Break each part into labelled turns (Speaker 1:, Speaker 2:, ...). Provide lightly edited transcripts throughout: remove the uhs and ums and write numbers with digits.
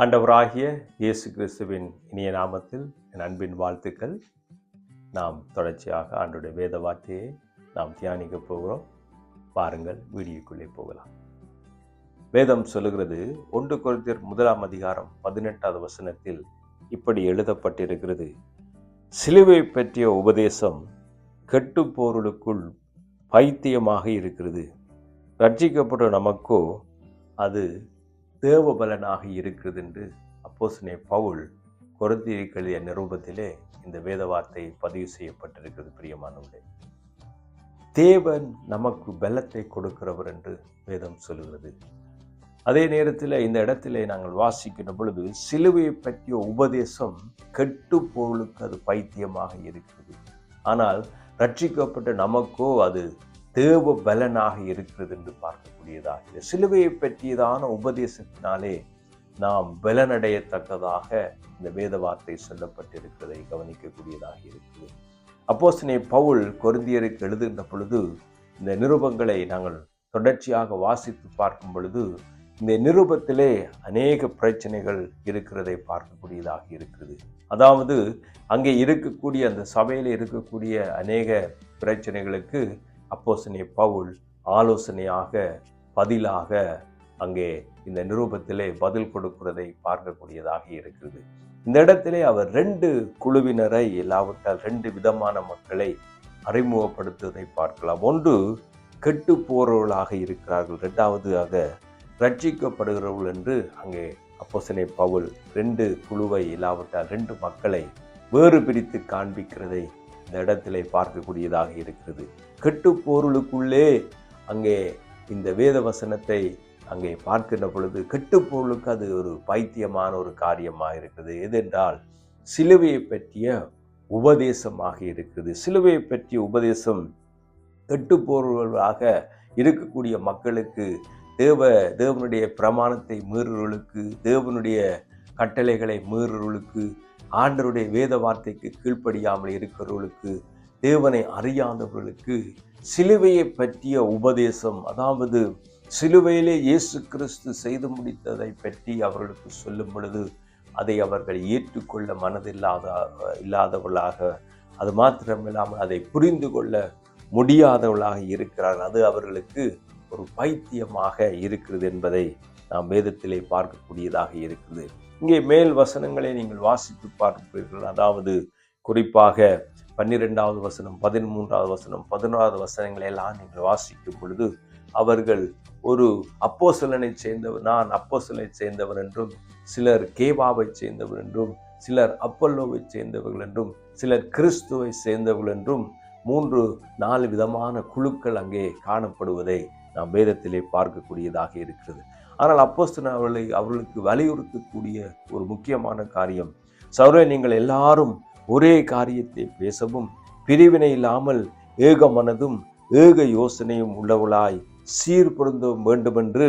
Speaker 1: ஆண்டவராகிய இயேசு கிறிஸ்துவின் இனிய நாமத்தில் என் அன்பின் வாழ்த்துக்கள். நாம் தொடர்ச்சியாக ஆண்டவருடைய வேத வார்த்தையை நாம் தியானிக்க போகிறோம். பாருங்கள், வீடியோக்குள்ளே போகலாம். வேதம் சொல்லுகிறது, 1 கொரிந்தியர் 1 வசனத்தில் இப்படி எழுதப்பட்டிருக்கிறது: சிலுவை பற்றிய உபதேசம் கெட்டுப்போருளுக்குள் பைத்தியமாக இருக்கிறது, ரட்சிக்கப்பட்ட நமக்கோ அது தேவபலனாக இருக்கிறது என்று அப்போஸ்தலனாகிய பவுல் கொரிந்தியருக்கு எழுதிய நிருபத்திலே இந்த வேத வார்த்தை பதிவு செய்யப்பட்டிருக்கிறது. பிரியமானவர்களே, தேவன் நமக்கு பலத்தை கொடுக்கிறவர் என்று வேதம் சொல்கிறது. அதே நேரத்தில் இந்த இடத்திலே நாங்கள் வாசிக்கின்ற பொழுது, சிலுவையை பற்றிய உபதேசம் கெட்டு பொருளுக்கு அது பைத்தியமாக இருக்கிறது, ஆனால் ரட்சிக்கப்பட்ட நமக்கோ அது தேவ பலனாக இருக்கிறது என்று பார்க்கக்கூடியதாக, சிலுவையை பற்றியதான உபதேசத்தினாலே நாம் பலனடையத்தக்கதாக இந்த வேத வார்த்தை சொல்லப்பட்டிருக்கிறதை கவனிக்கக்கூடியதாக இருக்கிறது. அப்போஸ்தலனாகிய பவுல் கொரிந்தியருக்கு எழுதுகின்ற பொழுது இந்த நிருபங்களை நாங்கள் தொடர்ச்சியாக வாசித்து பார்க்கும் பொழுது, இந்த நிருபத்திலே அநேக பிரச்சனைகள் இருக்கிறதை பார்க்கக்கூடியதாக இருக்கிறது. அதாவது அங்கே இருக்கக்கூடிய அந்த சபையில் இருக்கக்கூடிய அநேக பிரச்சனைகளுக்கு அப்போஸ்தலனாகிய பவுல் ஆலோசனையாக பதிலாக அங்கே இந்த நிருபத்திலே பதில் கொடுக்கிறதை பார்க்கக்கூடியதாக இருக்கிறது. இந்த இடத்திலே அவர் 2 குழுவினரை, இல்லாவிட்டால் 2 விதமான மக்களை அறிமுகப்படுத்துவதை பார்க்கலாம். ஒன்று கெட்டு போறவர்களாக இருக்கிறார்கள், 2வதாக ரட்சிக்கப்படுகிறவர்கள் என்று அங்கே அப்போஸ்தலனாகிய பவுல் 2 குழுவை, இல்லாவிட்டால் 2 மக்களை வேறு பிரித்து காண்பிக்கிறதை இந்த இடத்திலே பார்க்கக்கூடியதாக இருக்கிறது. கெட்டுப்போருளுக்குள்ளே அங்கே இந்த வேத வசனத்தை அங்கே பார்க்கின்ற பொழுது, கெட்டுப்போருளுக்கு அது ஒரு பைத்தியமான ஒரு காரியமாக இருக்கிறது. எதென்றால் சிலுவையை பற்றிய உபதேசமாக இருக்கிறது. சிலுவையை பற்றிய உபதேசம் கெட்டுப்போருளாக இருக்கக்கூடிய மக்களுக்கு, தேவனுடைய பிரமாணத்தை மீறுவர்களுக்கு, தேவனுடைய கட்டளைகளை மீறுவர்களுக்கு, ஆண்டவருடைய வேத வார்த்தைக்கு கீழ்ப்படியாமல் இருக்கிறவர்களுக்கு, தேவனை அறியாதவர்களுக்கு சிலுவையை பற்றிய உபதேசம், அதாவது சிலுவையிலே இயேசு கிறிஸ்து செய்து முடித்ததை பற்றி அவர்களுக்கு சொல்லும் பொழுது அதை அவர்கள் ஏற்றுக்கொள்ள இல்லாதவர்களாக, அது மாத்திரமில்லாமல் அதை புரிந்து கொள்ள முடியாதவர்களாக இருக்கிறார்கள். அது அவர்களுக்கு ஒரு பைத்தியமாக இருக்கிறது என்பதை நாம் வேதத்திலே பார்க்கக்கூடியதாக இருக்குது. இங்கே மேல் வசனங்களை நீங்கள் வாசித்து பார்ப்பீர்கள். அதாவது குறிப்பாக 12வது வசனம், 13வது வசனம், 11வது வசனங்களை எல்லாம் நீங்கள் வாசிக்கும் பொழுது, அவர்கள் ஒரு அப்போஸ்தலனை சேர்ந்தவர், நான் அப்போஸ்தலனை சேர்ந்தவர் என்றும், சிலர் கேபாவை சேர்ந்தவர் என்றும், சிலர் அப்பல்லோவை சேர்ந்தவர்கள் என்றும், சிலர் கிறிஸ்துவை சேர்ந்தவர்கள் என்றும் 3-4 விதமான குழுக்கள் அங்கே காணப்படுவதை நாம் வேதத்திலே பார்க்கக்கூடியதாக இருக்கிறது. ஆனால் அப்போஸ்தலன் அவர்களுக்கு வலியுறுத்தக்கூடிய ஒரு முக்கியமான காரியம், சகோதரரே, நீங்கள் எல்லாரும் ஒரே காரியத்தை பேசவும், பிரிவினை இல்லாமல் ஏக மனதும் ஏக யோசனையும் உள்ளவளாய் சீர்பொருந்த வேண்டுமென்று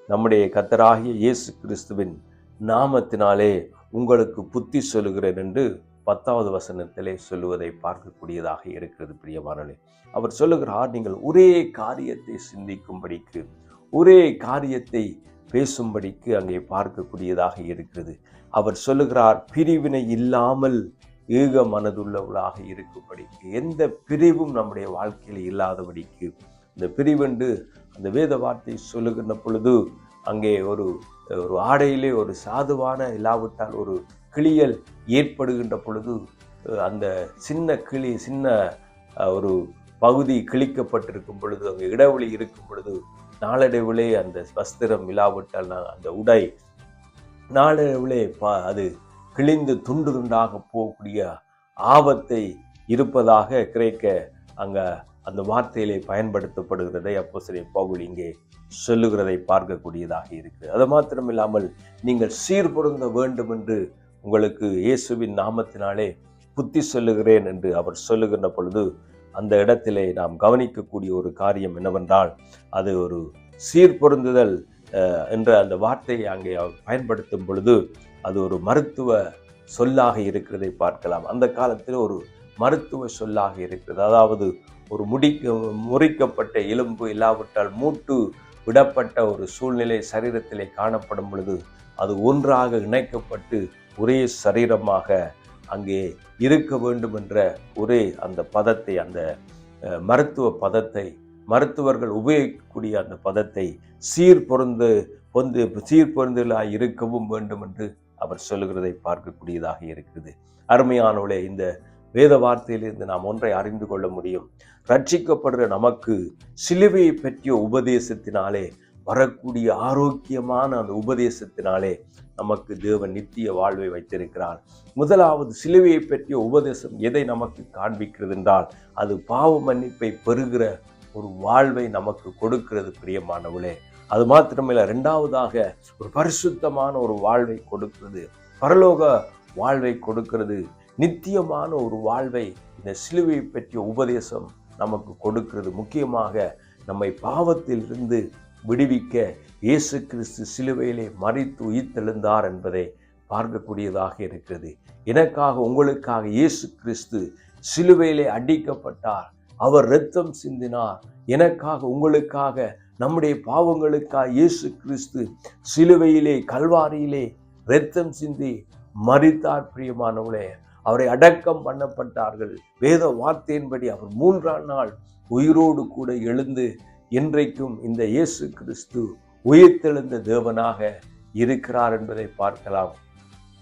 Speaker 1: நம்முடைய கர்த்தராகிய இயேசு கிறிஸ்துவின் நாமத்தினாலே உங்களுக்கு புத்தி சொல்லுகிறேன் என்று 10வது வசனத்திலே சொல்லுவதை பார்க்கக்கூடியதாக இருக்கிறது. பிரியமானவர்களே, அவர் சொல்லுகிறார், நீங்கள் ஒரே காரியத்தை சிந்திக்கும்படிக்கு, ஒரே காரியத்தை பேசும்படிக்கு அங்கே பார்க்கக்கூடியதாக இருக்கிறது. அவர் சொல்லுகிறார், பிரிவினை இல்லாமல் ஏக மனதுள்ளவளாக இருக்கும்படிக்கு, எந்த பிரிவும் நம்முடைய வாழ்க்கையில் இல்லாதபடிக்கு. இந்த பிரிவென்று அந்த வேத வார்த்தை சொல்லுகின்ற பொழுது, அங்கே ஒரு ஆடையிலே ஒரு சாதுவான, இல்லாவிட்டால் ஒரு கிளியல் ஏற்படுகின்ற பொழுது, அந்த சின்ன கிளி, சின்ன ஒரு பகுதி கிழிக்கப்பட்டிருக்கும் பொழுது, அங்கே இடைவெளி இருக்கும் பொழுது, நாளடைவிலே அந்த வஸ்திரம் இல்லாவிட்டால் அந்த உடை நாளடைவிலே அது கிழிந்து துண்டு துண்டாக போகக்கூடிய ஆபத்தை இருப்பதாக கிரேக்க அங்க அந்த வார்த்தையிலே பயன்படுத்தப்படுகிறதை அப்போஸ்தலன் பவுல் இங்கே சொல்லுகிறதை பார்க்கக்கூடியதாக இருக்கிறது. அது மாத்திரமில்லாமல் நீங்கள் சீர்பொருந்த வேண்டும் என்று உங்களுக்கு இயேசுவின் நாமத்தினாலே புத்தி சொல்லுகிறேன் என்று அவர் சொல்லுகின்ற பொழுது, அந்த இடத்திலே நாம் கவனிக்கக்கூடிய ஒரு காரியம் என்னவென்றால், அது ஒரு சீர்பொருந்துதல் என்ற அந்த வார்த்தையை அங்கே பயன்படுத்தும் பொழுது அது ஒரு மருத்துவ சொல்லாக இருக்கிறதை பார்க்கலாம். அந்த காலத்தில் ஒரு மருத்துவ சொல்லாக இருக்கிறது. அதாவது ஒரு முறிக்கப்பட்ட எலும்பு, இல்லாவிட்டால் மூட்டு விடப்பட்ட ஒரு சூழ்நிலை சரீரத்திலே காணப்படும் பொழுது அது ஒன்றாக இணைக்கப்பட்டு ஒரே சரீரமாக அங்கே இருக்க வேண்டும் என்ற ஒரே அந்த பதத்தை, அந்த மருத்துவ பதத்தை, மருத்துவர்கள் உபயோகிக்கக்கூடிய அந்த பதத்தை சீர்பொருந்தலாய் இருக்கவும் வேண்டும் என்று அவர் சொல்லுகிறதை பார்க்கக்கூடியதாக இருக்கிறது. அருமையானவர்களே, இந்த வேத வார்த்தையிலிருந்து நாம் ஒன்றை அறிந்து கொள்ள முடியும். ரட்சிக்கப்படுற நமக்கு சிலுவையை பற்றிய உபதேசத்தினாலே வரக்கூடிய ஆரோக்கியமான அந்த உபதேசத்தினாலே நமக்கு தேவன் நித்திய வாழ்வை வைத்திருக்கிறார். முதலாவது சிலுவையை பற்றிய உபதேசம் எதை நமக்கு காண்பிக்கிறது என்றால், அது பாவ மன்னிப்பை பெறுகிற ஒரு வாழ்வை நமக்கு கொடுக்கிறது பிரியமானவர்களே. அது மாத்திரமில்லை, இரண்டாவதாக ஒரு பரிசுத்தமான ஒரு வாழ்வை கொடுக்கிறது, பரலோக வாழ்வை கொடுக்கிறது, நித்தியமான ஒரு வாழ்வை இந்த சிலுவையை பற்றிய உபதேசம் நமக்கு கொடுக்கிறது. முக்கியமாக நம்மை பாவத்திலிருந்து விடுவிக்க இயேசு கிறிஸ்து சிலுவையிலே மரித்து உயிர்த்தெழுந்தார் என்பதை பார்க்கக்கூடியதாக இருக்கிறது. எனக்காக உங்களுக்காக இயேசு கிறிஸ்து சிலுவையிலே அடிக்கப்பட்டார், அவர் இரத்தம் சிந்தினார். எனக்காக உங்களுக்காக நம்முடைய பாவங்களுக்காக இயேசு கிறிஸ்து சிலுவையிலே கல்வாரியிலே இரத்தம் சிந்தி மரித்தார் பிரியமானவர்களே. அவரை அடக்கம் பண்ணப்பட்டார்கள். வேத வார்த்தையின்படி அவர் 3ஆம் நாள் உயிரோடு கூட எழுந்து இன்றைக்கும் இந்த இயேசு கிறிஸ்து உயிர்த்தெழுந்த தேவனாக இருக்கிறார் என்பதை பார்க்கலாம்.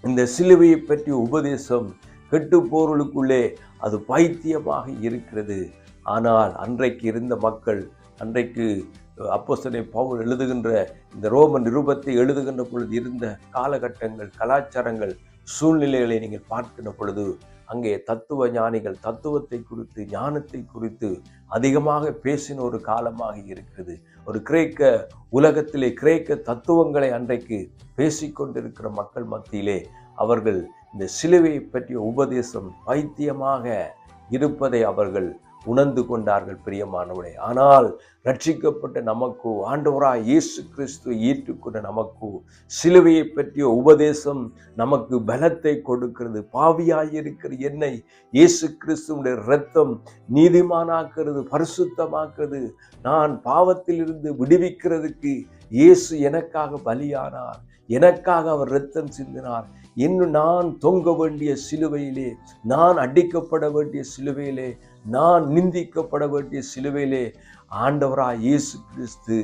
Speaker 1: இந்த சிலுவையை பற்றிய உபதேசம் கெட்டுப்போர்களுக்குள்ளே அது பைத்தியமாக இருக்கிறது. ஆனால் அன்றைக்கு இருந்த மக்கள், அன்றைக்கு அப்போஸ்தலன் பவுல் எழுதுகின்ற இந்த ரோம நிருபத்தை எழுதுகின்ற பொழுது இருந்த காலகட்டங்கள், கலாச்சாரங்கள், சூழ்நிலைகளை நீங்கள் பார்க்கின்ற பொழுது அங்கே தத்துவ ஞானிகள் தத்துவத்தை குறித்து, ஞானத்தை குறித்து அதிகமாக பேசின ஒரு காலமாக இருக்கிறது. ஒரு உலகத்திலே கிரேக்க தத்துவங்களை அன்றைக்கு பேசிக்கொண்டிருக்கிற மக்கள் மத்தியிலே அவர்கள் இந்த சிலுவையை பற்றிய உபதேசம் பைத்தியமாக இருப்பதை அவர்கள் உணர்ந்து கொண்டார்கள் பிரியமானவர்களே. ஆனால் ரட்சிக்கப்பட்ட நமக்கு, ஆண்டவராய் இயேசு கிறிஸ்துவை ஏற்றுக்கொண்ட நமக்கு சிலுவையை பற்றிய உபதேசம் நமக்கு பலத்தை கொடுக்கிறது. பாவியாயிருக்கிற என்னை இயேசு கிறிஸ்துவுடைய இரத்தம் நீதிமானாக்கிறது, பரிசுத்தமாக்குறது. நான் பாவத்திலிருந்து விடுவிக்கிறதுக்கு இயேசு எனக்காக பலியானார், எனக்காக அவர் இரத்தம் சிந்தினார். இன்னும் நான் தொங்க வேண்டிய சிலுவையிலே, நான் அடிக்கப்பட வேண்டிய சிலுவையிலே, நான் நிந்திக்கப்பட வேண்டிய சிலுவையிலே ஆண்டவராய் இயேசு கிறிஸ்து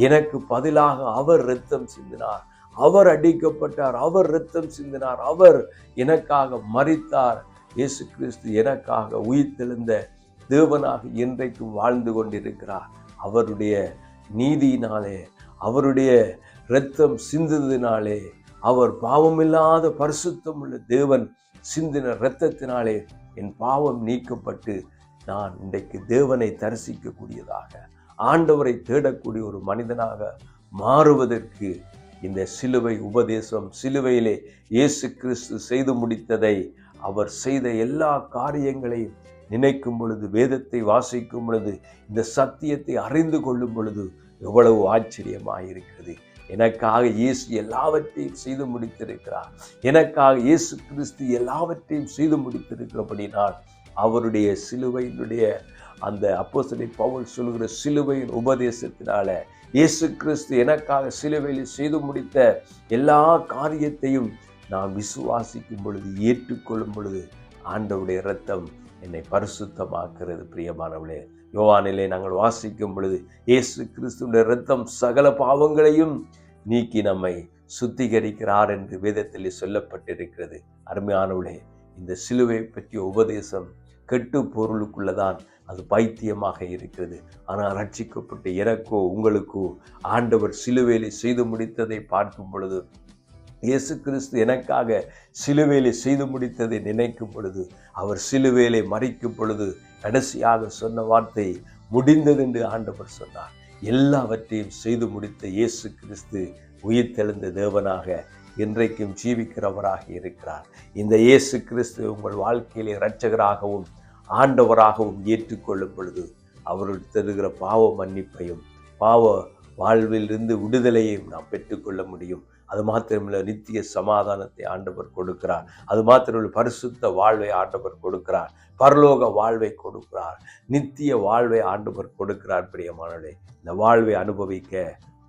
Speaker 1: எனக்கு பதிலாக அவர் இரத்தம் சிந்தினார், அவர் அடிக்கப்பட்டார், அவர் இரத்தம் சிந்தினார், அவர் எனக்காக மரித்தார். இயேசு கிறிஸ்து எனக்காக உயிர்த்தெழுந்த தேவனாக இன்றைக்கும் வாழ்ந்து கொண்டிருக்கிறார். அவருடைய நீதியினாலே, அவருடைய இரத்தம் சிந்துவதினாலே, அவர் பாவமில்லாத பரிசுத்தம் உள்ள தேவன் சிந்தின இரத்தத்தினாலே என் பாவம் நீக்கப்பட்டு நான் இன்றைக்கு தேவனை தரிசிக்கக்கூடியதாக, ஆண்டவரை தேடக்கூடிய ஒரு மனிதனாக மாறுவதற்கு இந்த சிலுவை உபதேசம், சிலுவையிலே இயேசு கிறிஸ்து செய்து முடித்ததை, அவர் செய்த எல்லா காரியங்களையும் நினைக்கும் பொழுது, வேதத்தை வாசிக்கும் பொழுது, இந்த சத்தியத்தை அறிந்து கொள்ளும் பொழுது எவ்வளவு ஆச்சரியமாயிருக்கிறது. எனக்காக இயேசு எல்லாவற்றையும் செய்து முடித்திருக்கிறார். எனக்காக இயேசு கிறிஸ்து எல்லாவற்றையும் செய்து முடித்திருக்கிறபடினால் அவருடைய சிலுவையினுடைய அந்த அப்போஸ்தலன் பவுல் சொல்கிற சிலுவையின் உபதேசத்தினால இயேசு கிறிஸ்து எனக்காக சிலுவையில் செய்து முடித்த எல்லா காரியத்தையும் நான் விசுவாசிக்கும் பொழுது, ஏற்றுக்கொள்ளும் பொழுது ஆண்டவருடைய இரத்தம் என்னை பரிசுத்தமாக்குறது. பிரியமானவர்களே, யோவானிலே நாங்கள் வாசிக்கும் பொழுது இயேசு கிறிஸ்துவின் இரத்தம் சகல பாவங்களையும் நீக்கி நம்மை சுத்திகரிக்கிறார் என்று வேதத்திலே சொல்லப்பட்டிருக்கிறது. அருமையானவர்களே, இந்த சிலுவை பற்றிய உபதேசம் கெட்டு பொருளுக்குள்ளதான் அது பைத்தியமாக இருக்கிறது. ஆனால் ரட்சிக்கப்பட்ட எனக்கோ உங்களுக்கோ ஆண்டவர் சிலுவையிலே செய்து முடித்ததை பார்க்கும் பொழுது, இயேசு கிறிஸ்து எனக்காக சிலுவையிலே செய்து முடித்ததை நினைக்கும் பொழுது, அவர் சிலுவையிலே மரிக்கும் பொழுது கடைசியாக சொன்ன வார்த்தை முடிந்தது என்று ஆண்டவர் சொன்னார். எல்லாவற்றையும் செய்து முடித்த இயேசு கிறிஸ்து உயிர்த்தெழுந்த தேவனாக இன்றைக்கும் ஜீவிக்கிறவராக இருக்கிறார். இந்த இயேசு கிறிஸ்து உங்கள் வாழ்க்கையிலே இரட்சகராகவும் ஆண்டவராகவும் ஏற்றுக்கொள்ளும் பொழுது அவர்கள் தருகிற பாவ மன்னிப்பையும் பாவ வாழ்விலிருந்து விடுதலையையும் நாம் பெற்றுக்கொள்ள முடியும். அது மாத்திரமில்லை, நித்திய சமாதானத்தை ஆண்டவர் கொடுக்கிறார். அது மாத்திரமில்லை, பரிசுத்த வாழ்வை ஆண்டவர் கொடுக்கிறார், பரலோக வாழ்வை கொடுக்கிறார், நித்திய வாழ்வை ஆண்டவர் கொடுக்கிறார். பிரியமானவர்களே, இந்த வாழ்வை அனுபவிக்க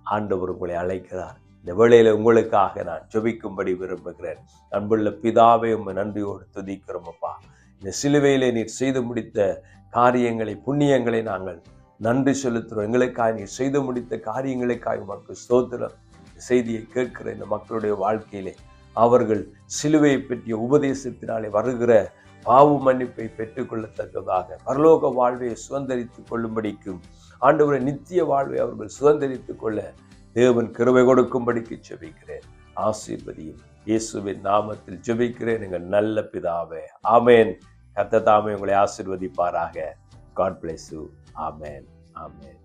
Speaker 1: ஆண்டவர் உங்களை அழைக்கிறார். இந்த வேளையில உங்களுக்காக நான் ஜெபிக்கும்படி விரும்புகிறேன். அன்புள்ள பிதாவே, உம்மை நன்றியோடு துதிக்கிறோம் அப்பா. இந்த சிலுவையிலே நீர் செய்து முடித்த காரியங்களை, புண்ணியங்களை நாங்கள் நன்றி செலுத்துகிறோம். எங்களுக்காக நீர் செய்து முடித்த காரியங்களுக்காக உமக்கு ஸ்தோத்திரம். செய்தியை கேட்கிற இந்த மக்களுடைய வாழ்க்கையிலே அவர்கள் சிலுவையை பற்றிய உபதேசத்தினாலே வருகிற பாவ மன்னிப்பை பெற்றுக்கொள்ளத்தக்கதாக பரலோக வாழ்வை சுதந்திரித்துக் கொள்ளும்படிக்கும் ஆண்டவரை நித்திய வாழ்வை அவர்கள் சுதந்திரித்துக் கொள்ள தேவன் கிருபை கொடுக்கும்படிக்கு ஜெபிக்கிறேன். ஆசீர்வதியும் இயேசுவின் நாமத்தில் ஜெபிக்கிறேன் எங்கள் நல்ல பிதாவே. ஆமேன். கர்த்தர் தாமே உங்களை ஆசீர்வதிப்பாராக. God bless you. Amen. Amen.